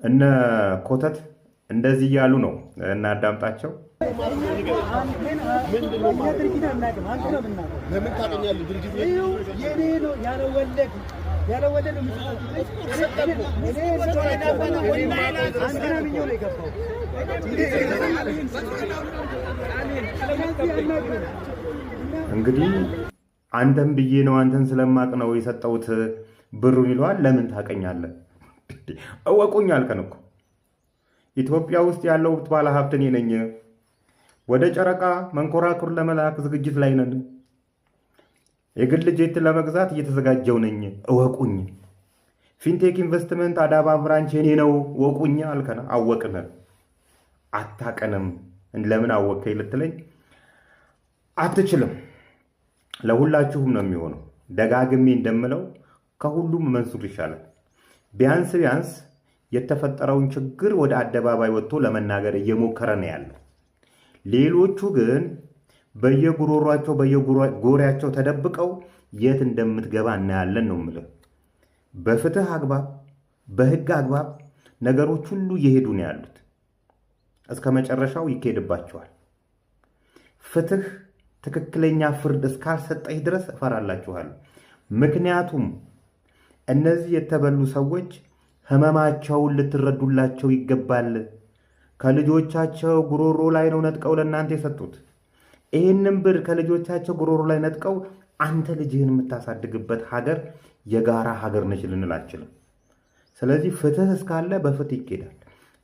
እነ ኮተት እንደዚህ ያሉ ነው እና አዳምጣቸው። ለምን ታገኛለህ? ድርጅት የኔ ነው ያለ ወለድ ነው። እንግዲህ አንተም ብዬ ነው አንተን ስለማቅ ነው የሰጠሁት ብሩን ይለዋል። ለምን ታቀኛለህ? እወቁኝ አልከን እኮ ኢትዮጵያ ውስጥ ያለው ባለ ሀብት እኔ ነኝ። ወደ ጨረቃ መንኮራኩር ለመላክ ዝግጅት ላይ ነን። የግል ጄት ለመግዛት እየተዘጋጀው ነኝ። እወቁኝ። ፊንቴክ ኢንቨስትመንት አዳባ ብራንች የኔ ነው እወቁኝ አልከን። አወቅን። አታቀንም። ለምን አወከኝ ልትለኝ አትችልም። ለሁላችሁም ነው የሚሆነው። ደጋግሜ እንደምለው ከሁሉም መንሱር ይሻላል። ቢያንስ የተፈጠረውን ችግር ወደ አደባባይ ወጥቶ ለመናገር እየሞከረ ነው ያለው። ሌሎቹ ግን በየጉሮሯቸው በየጎሪያቸው ተደብቀው የት እንደምትገባ እናያለን ነው የምልህ። በፍትህ አግባብ በህግ አግባብ ነገሮች ሁሉ እየሄዱ ነው ያሉት። እስከ መጨረሻው ይካሄድባቸዋል። ፍትህ ትክክለኛ ፍርድ እስካልሰጠኝ ድረስ እፈራላችኋለሁ። ምክንያቱም እነዚህ የተበሉ ሰዎች ህመማቸውን ልትረዱላቸው ይገባል። ከልጆቻቸው ጉሮሮ ላይ ነው ነጥቀው ለእናንተ የሰጡት። ይህንም ብር ከልጆቻቸው ጉሮሮ ላይ ነጥቀው አንተ ልጅህን የምታሳድግበት ሀገር የጋራ ሀገር ነች ልንላችልም። ስለዚህ ፍትህ እስካለ በፍትህ ይኬዳል።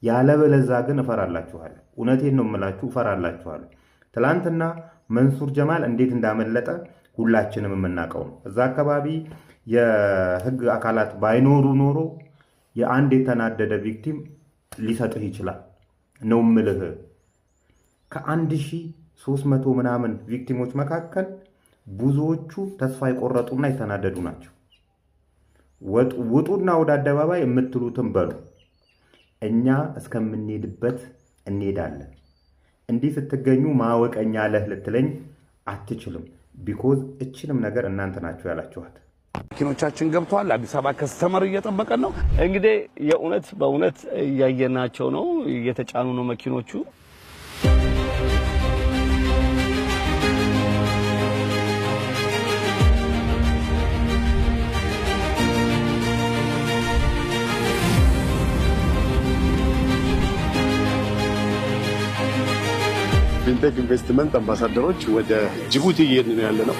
ያለበለዛ ግን እፈራላችኋለሁ። እውነቴን ነው የምላችሁ፣ እፈራላችኋለሁ። ትላንትና መንሱር ጀማል እንዴት እንዳመለጠ ሁላችንም የምናውቀው ነው። እዛ አካባቢ የህግ አካላት ባይኖሩ ኖሮ የአንድ የተናደደ ቪክቲም ሊሰጥህ ይችላል ነው ምልህ። ከ1300 ምናምን ቪክቲሞች መካከል ብዙዎቹ ተስፋ የቆረጡና የተናደዱ ናቸው። ውጡና ወደ አደባባይ የምትሉትን በሉ። እኛ እስከምንሄድበት እንሄዳለን። እንዲህ ስትገኙ ማወቀኛ ለህ ልትለኝ አትችልም። ቢኮዝ እችንም ነገር እናንተ ናችሁ ያላችኋት። መኪኖቻችን ገብቷል። አዲስ አበባ ከስተመር እየጠበቀን ነው። እንግዲህ የእውነት በእውነት እያየናቸው ነው። እየተጫኑ ነው መኪኖቹ። ፊንቴክ ኢንቨስትመንት አምባሳደሮች ወደ ጅቡቲ እየሄድን ነው ያለ ነው።